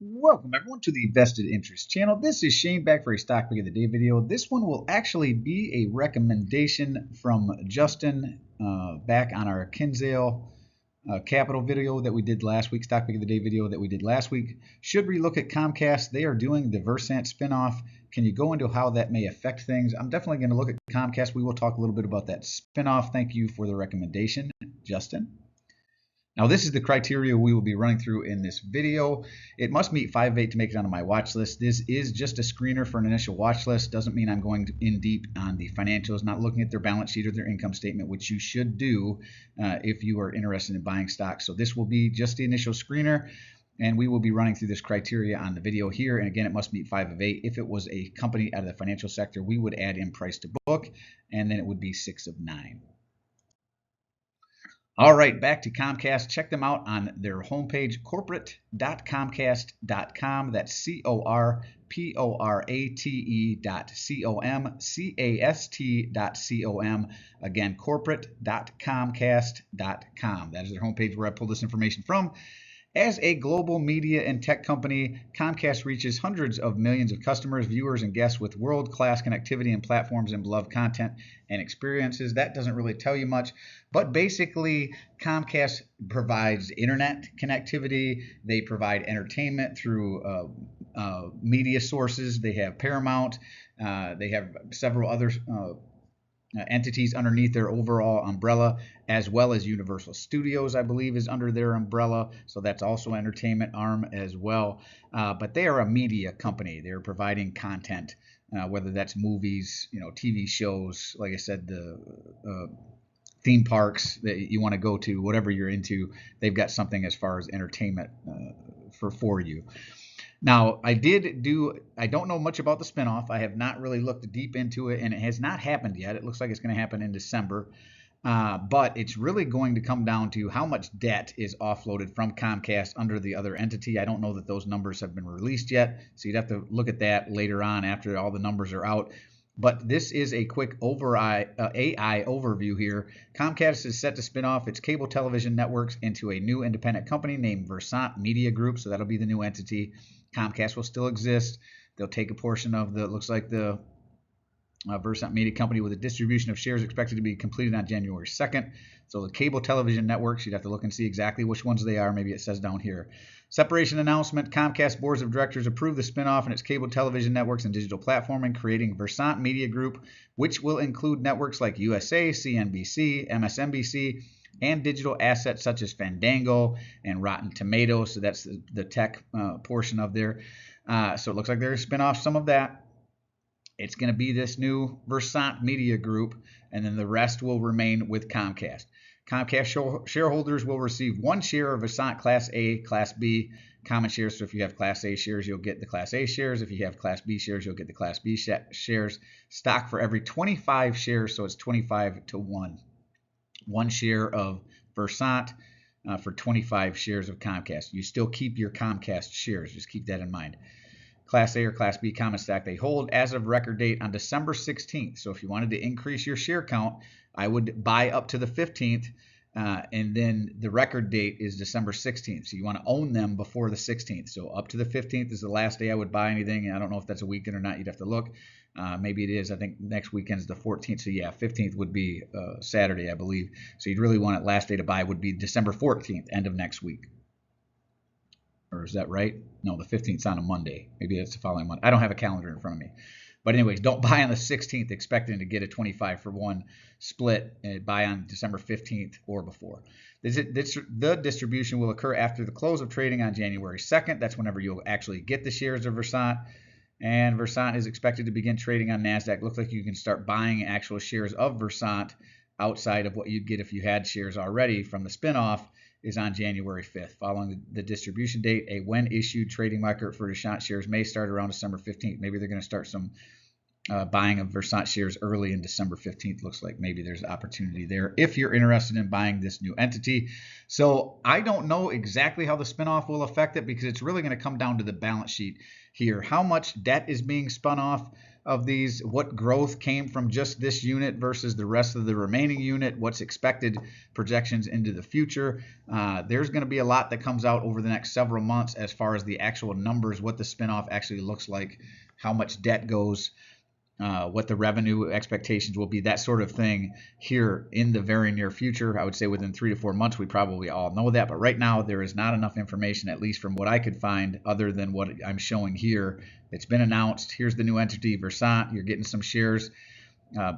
Welcome everyone to the Vested Interest channel. This is Shane back for a Stock Pick of the Day video. This one will actually be a recommendation from Justin back on our Kinsale Capital video that we did last week, Stock Pick of the Day video that we did last week. Should we look at Comcast? They are doing the Versant spinoff. Can you go into how that may affect things? I'm definitely going to look at Comcast. We will talk a little bit about that spinoff. Thank you for the recommendation, Justin. Now, this is the criteria we will be running through in this video. It must meet 5 of 8 to make it onto my watch list. This is just a screener for an initial watch list. Doesn't mean I'm going in deep on the financials, not looking at their balance sheet or their income statement, which you should do if you are interested in buying stocks. So this will be just the initial screener, and we will be running through this criteria on the video here. And again, it must meet 5 of 8. If it was a company out of the financial sector, we would add in price to book, and then it would be 6 of 9. All right, back to Comcast. Check them out on their homepage, corporate.comcast.com. That's corporate.comcast.com. Again, corporate.comcast.com. That is their homepage where I pulled this information from. As a global media and tech company, Comcast reaches hundreds of millions of customers, viewers, and guests with world-class connectivity and platforms and beloved content and experiences. That doesn't really tell you much, but basically Comcast provides internet connectivity. They provide entertainment through media sources. They have Paramount. They have several other entities underneath their overall umbrella, as well as Universal Studios, I believe, is under their umbrella. So that's also entertainment arm as well. But they are a media company. They're providing content, whether that's movies, TV shows, like I said, the theme parks that you want to go to, whatever you're into, they've got something as far as entertainment for you. Now, I don't know much about the spinoff. I have not really looked deep into it, and it has not happened yet. It looks like it's going to happen in December. But it's really going to come down to how much debt is offloaded from Comcast under the other entity. I don't know that those numbers have been released yet, so you'd have to look at that later on after all the numbers are out. But this is a quick AI overview here. Comcast is set to spin off its cable television networks into a new independent company named Versant Media Group, so that'll be the new entity. Comcast will still exist. They'll take a portion of looks like the Versant Media Company, with a distribution of shares expected to be completed on January 2nd. So the cable television networks, you'd have to look and see exactly which ones they are. Maybe it says down here. Separation announcement. Comcast boards of directors approved the spinoff in its cable television networks and digital platforming, creating Versant Media Group, which will include networks like USA, CNBC, MSNBC, and digital assets such as Fandango and Rotten Tomatoes. So that's the tech portion of there. So it looks like they're going to spin off some of that. It's going to be this new Versant Media Group, and then the rest will remain with Comcast. Comcast shareholders will receive 1 share of Versant Class A, Class B common shares. So if you have Class A shares, you'll get the Class A shares. If you have Class B shares, you'll get the Class B shares. Stock for every 25 shares, so it's 25 to 1. 1 share of Versant for 25 shares of Comcast. You still keep your Comcast shares. Just keep that in mind. Class A or Class B common stock they hold as of record date on December 16th. So if you wanted to increase your share count, I would buy up to the 15th, and then the record date is December 16th. So you want to own them before the 16th. So up to the 15th is the last day I would buy anything. I don't know if that's a weekend or not. You'd have to look. Maybe it is. I think next weekend is the 14th. So yeah, 15th would be Saturday, I believe. So you'd really want it. Last day to buy would be December 14th, end of next week. Or is that right? No, the 15th is on a Monday. Maybe that's the following Monday. I don't have a calendar in front of me. But anyways, don't buy on the 16th expecting to get a 25-for-1 split. Buy on December 15th or before. The distribution will occur after the close of trading on January 2nd. That's whenever you'll actually get the shares of Versant. And Versant is expected to begin trading on NASDAQ. Looks like you can start buying actual shares of Versant outside of what you'd get if you had shares already from the spinoff is on January 5th. Following the distribution date, a when issued trading market for Versant shares may start around December 15th. Maybe they're going to start some buying of Versant shares early in December 15th. Looks like maybe there's opportunity there if you're interested in buying this new entity. So I don't know exactly how the spinoff will affect it because it's really going to come down to the balance sheet here. How much debt is being spun off of these? What growth came from just this unit versus the rest of the remaining unit? What's expected projections into the future? There's going to be a lot that comes out over the next several months as far as the actual numbers, what the spinoff actually looks like, how much debt goes, what the revenue expectations will be, that sort of thing here in the very near future. I would say within 3 to 4 months, we probably all know that. But right now, there is not enough information, at least from what I could find, other than what I'm showing here. It's been announced. Here's the new entity, Versant. You're getting some shares,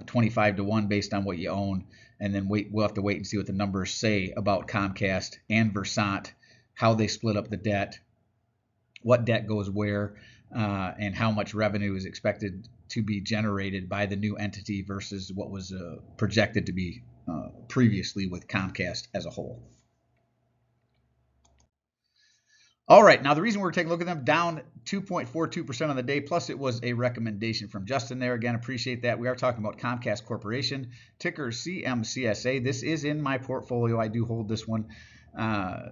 25 to 1 based on what you own. And then we'll have to wait and see what the numbers say about Comcast and Versant, how they split up the debt, what debt goes where, and how much revenue is expected to be generated by the new entity versus what was projected to be previously with Comcast as a whole. All right, now the reason we're taking a look at them, down 2.42% on the day, plus it was a recommendation from Justin there. Again, appreciate that. We are talking about Comcast Corporation, ticker CMCSA. This is in my portfolio. I do hold this one.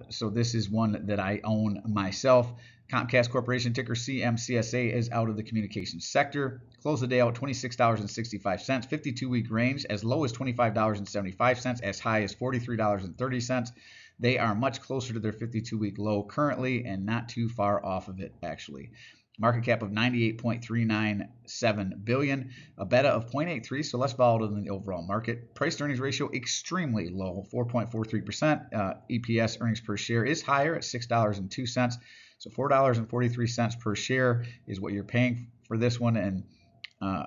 So this is one that I own myself. Comcast Corporation, ticker CMCSA, is out of the communications sector. Close the day out $26.65, 52-week range, as low as $25.75, as high as $43.30. They are much closer to their 52-week low currently and not too far off of it, actually. Market cap of $98.397 billion, a beta of 0.83, so less volatile than the overall market. Price to earnings ratio extremely low, 4.43%. EPS, earnings per share, is higher at $6.02. So $4.43 per share is what you're paying for this one, and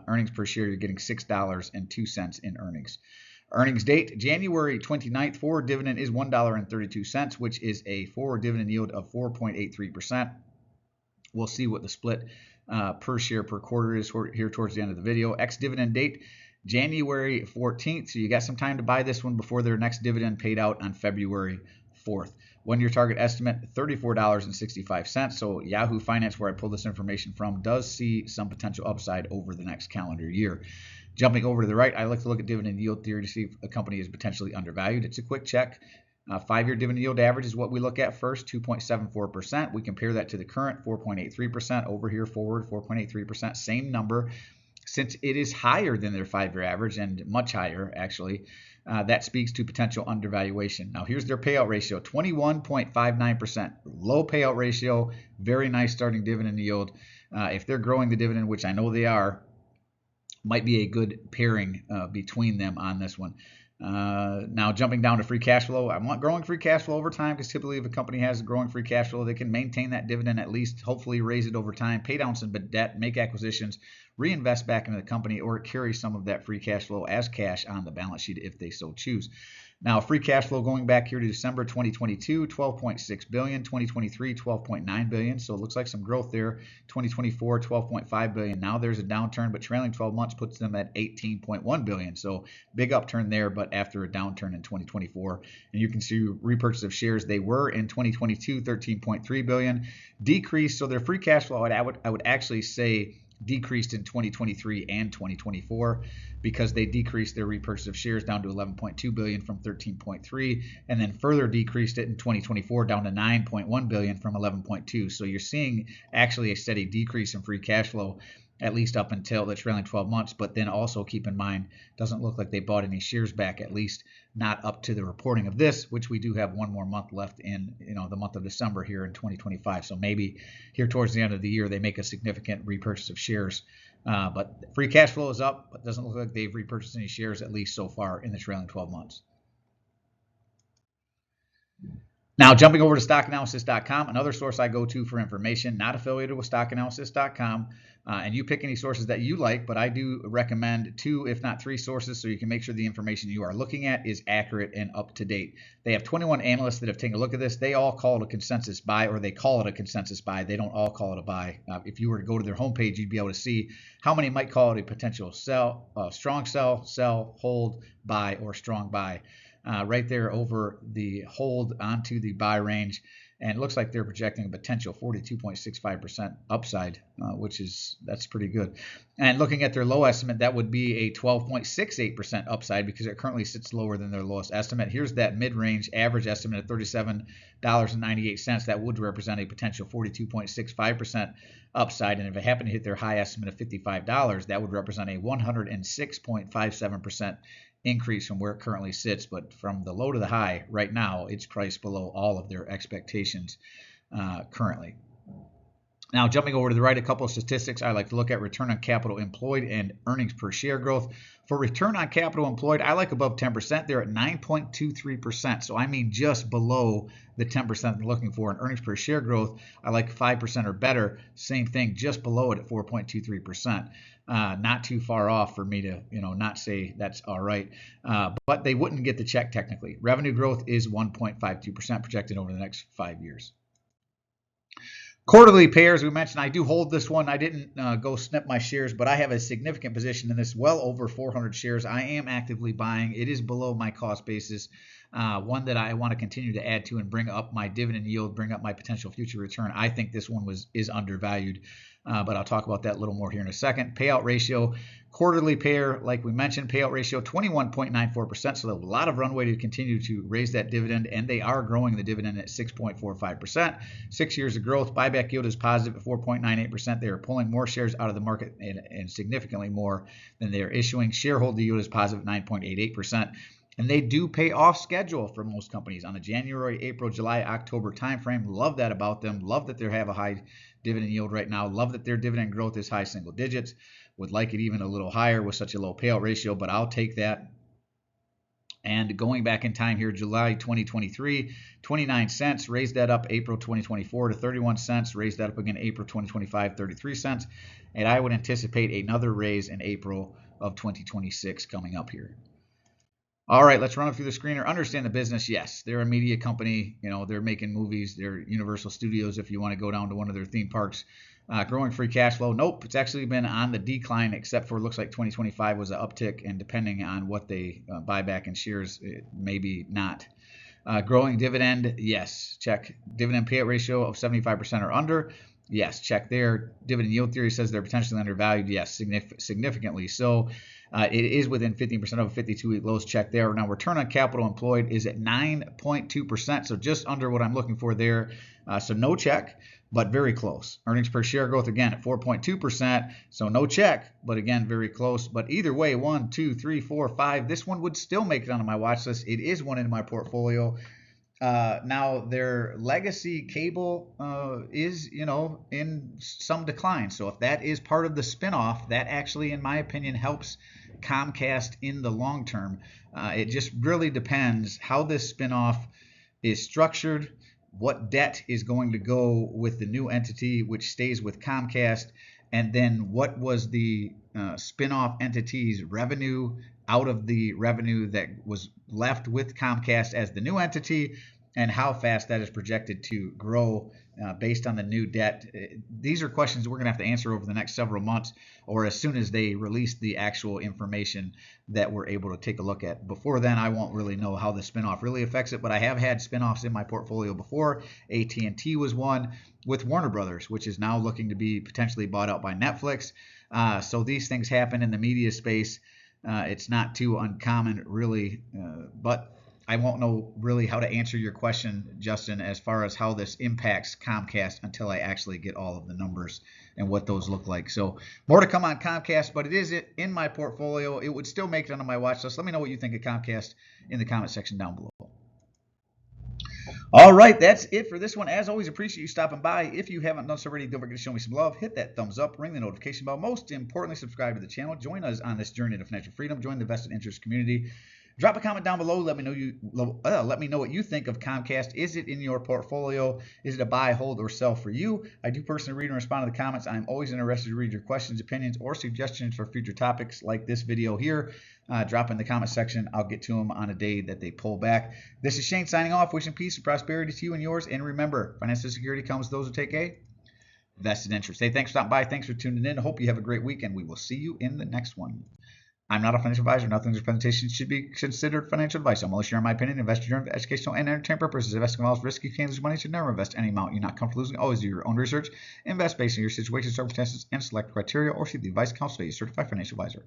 earnings per share, you're getting $6.02 in earnings. Earnings date, January 29th. Forward dividend is $1.32, which is a forward dividend yield of 4.83%. We'll see what the split per share per quarter is here towards the end of the video. Ex-dividend date, January 14th. So you got some time to buy this one before their next dividend paid out on February 4th. 1-year target estimate, $34.65. So Yahoo Finance, where I pulled this information from, does see some potential upside over the next calendar year. Jumping over to the right, I like to look at dividend yield theory to see if a company is potentially undervalued. It's a quick check. 5-year dividend yield average is what we look at first, 2.74%. We compare that to the current 4.83%. Over here, forward 4.83%, same number. Since it is higher than their 5-year average, and much higher actually, that speaks to potential undervaluation. Now here's their payout ratio, 21.59%. Low payout ratio, very nice starting dividend yield. If they're growing the dividend, which I know they are, might be a good pairing between them on this one. Now jumping down to free cash flow, I want growing free cash flow over time, because typically if a company has growing free cash flow, they can maintain that dividend, at least hopefully raise it over time, pay down some debt, make acquisitions, reinvest back into the company, or carry some of that free cash flow as cash on the balance sheet if they so choose. Now, free cash flow going back here to December 2022, $12.6 billion, 2023, $12.9 billion. So it looks like some growth there. 2024, $12.5 billion. Now there's a downturn, but trailing 12 months puts them at $18.1 billion. So big upturn there, but after a downturn in 2024. And you can see repurchase of shares. They were in 2022, $13.3 billion. Decreased. So their free cash flow, I would actually say, decreased in 2023 and 2024 because they decreased their repurchase of shares down to 11.2 billion from 13.3, and then further decreased it in 2024 down to 9.1 billion from 11.2. So you're seeing actually a steady decrease in free cash flow, at least up until the trailing 12 months. But then also keep in mind, doesn't look like they bought any shares back, at least not up to the reporting of this, which we do have one more month left in the month of December here in 2025. So maybe here towards the end of the year, they make a significant repurchase of shares. But free cash flow is up, but doesn't look like they've repurchased any shares, at least so far in the trailing 12 months. Now, jumping over to stockanalysis.com, another source I go to for information, not affiliated with stockanalysis.com. And you pick any sources that you like, but I do recommend 2, if not 3 sources, so you can make sure the information you are looking at is accurate and up to date. They have 21 analysts that have taken a look at this. They all call it a consensus buy, or they call it a consensus buy. They don't all call it a buy. If you were to go to their homepage, you'd be able to see how many might call it a potential sell, strong sell, hold, buy, or strong buy. Right there over the hold onto the buy range. and it looks like they're projecting a potential 42.65% upside, that's pretty good. And looking at their low estimate, that would be a 12.68% upside because it currently sits lower than their lowest estimate. Here's that mid-range average estimate of $37.98. That would represent a potential 42.65% upside, and if it happened to hit their high estimate of $55, that would represent a 106.57% increase from where it currently sits. But from the low to the high, right now, it's priced below all of their expectations currently. Now, jumping over to the right, a couple of statistics I like to look at: return on capital employed and earnings per share growth. For return on capital employed, I like above 10%. They're at 9.23%. So I mean just below the 10% they're looking for. And earnings per share growth, I like 5% or better. Same thing, just below it at 4.23%. Not too far off for me to, not say that's all right. But they wouldn't get the check technically. Revenue growth is 1.52% projected over the next 5 years. Quarterly pairs, we mentioned, I do hold this one. I didn't go snip my shares, but I have a significant position in this, well over 400 shares. I am actively buying. It is below my cost basis, one that I want to continue to add to and bring up my dividend yield, bring up my potential future return. I think this one is undervalued, but I'll talk about that a little more here in a second. Payout ratio, quarterly pair, like we mentioned, payout ratio 21.94%, so a lot of runway to continue to raise that dividend, and they are growing the dividend at 6.45%. 6 years of growth. Buyback yield is positive at 4.98%. They are pulling more shares out of the market and significantly more than they are issuing. Shareholder yield is positive at 9.88%. And they do pay off schedule for most companies on the January, April, July, October timeframe. Love that about them. Love that they have a high dividend yield right now. Love that their dividend growth is high single digits. Would like it even a little higher with such a low payout ratio, but I'll take that. And going back in time here, July 2023, 29 cents, raised that up April 2024 to 31 cents, raised that up again April 2025, 33 cents. And I would anticipate another raise in April of 2026 coming up here. All right, let's run it through the screener. Understand the business. Yes, they're a media company. They're making movies. They're Universal Studios if you want to go down to one of their theme parks. Growing free cash flow. Nope, it's actually been on the decline, except for it looks like 2025 was an uptick, and depending on what they buy back in shares, maybe not. Growing dividend. Yes, check. Dividend payout ratio of 75% or under. Yes, check there. Dividend yield theory says they're potentially undervalued. Yes, significantly. So it is within 15% of a 52-week lows. Check there. Now, return on capital employed is at 9.2%, so just under what I'm looking for there. So no check, but very close. Earnings per share growth, again, at 4.2%, so no check, but again, very close. But either way, 1, 2, 3, 4, 5, this one would still make it onto my watch list. It is one in my portfolio. Now their legacy cable is, in some decline. So if that is part of the spinoff, that actually, in my opinion, helps Comcast in the long term. It just really depends how this spinoff is structured, what debt is going to go with the new entity, which stays with Comcast, and then what was the spinoff entity's revenue out of the revenue that was left with Comcast as the new entity, and how fast that is projected to grow based on the new debt. These are questions we're going to have to answer over the next several months, or as soon as they release the actual information that we're able to take a look at. Before then, I won't really know how the spinoff really affects it, but I have had spinoffs in my portfolio before. AT&T was one with Warner Brothers, which is now looking to be potentially bought out by Netflix. So these things happen in the media space. It's not too uncommon, really, but I won't know really how to answer your question, Justin, as far as how this impacts Comcast until I actually get all of the numbers and what those look like. So more to come on Comcast, but it is in my portfolio. It would still make it onto my watch list. Let me know what you think of Comcast in the comment section down below. All right, that's it for this one. As always, appreciate you stopping by. If you haven't done so already, don't forget to show me some love. Hit that thumbs up, ring the notification bell. Most importantly, subscribe to the channel. Join us on this journey to financial freedom. Join the vested interest community. Drop a comment down below. Let me know what you think of Comcast. Is it in your portfolio? Is it a buy, hold, or sell for you? I do personally read and respond to the comments. I'm always interested to read your questions, opinions, or suggestions for future topics like this video here. Drop in the comment section. I'll get to them on a day that they pull back. This is Shane signing off, wishing peace and prosperity to you and yours. And remember, financial security comes to those who take a vested interest. Hey, thanks for stopping by. Thanks for tuning in. I hope you have a great weekend. We will see you in the next one. I'm not a financial advisor. Nothing in this presentation should be considered financial advice. I'm only sharing my opinion. Invest your educational and entertainment purposes. Investing involves risky. You can lose money. Should never invest any amount you're not comfortable losing. Always do your own research. Invest based on your situation, circumstances, and select criteria, or seek the advice counsel of a certified financial advisor.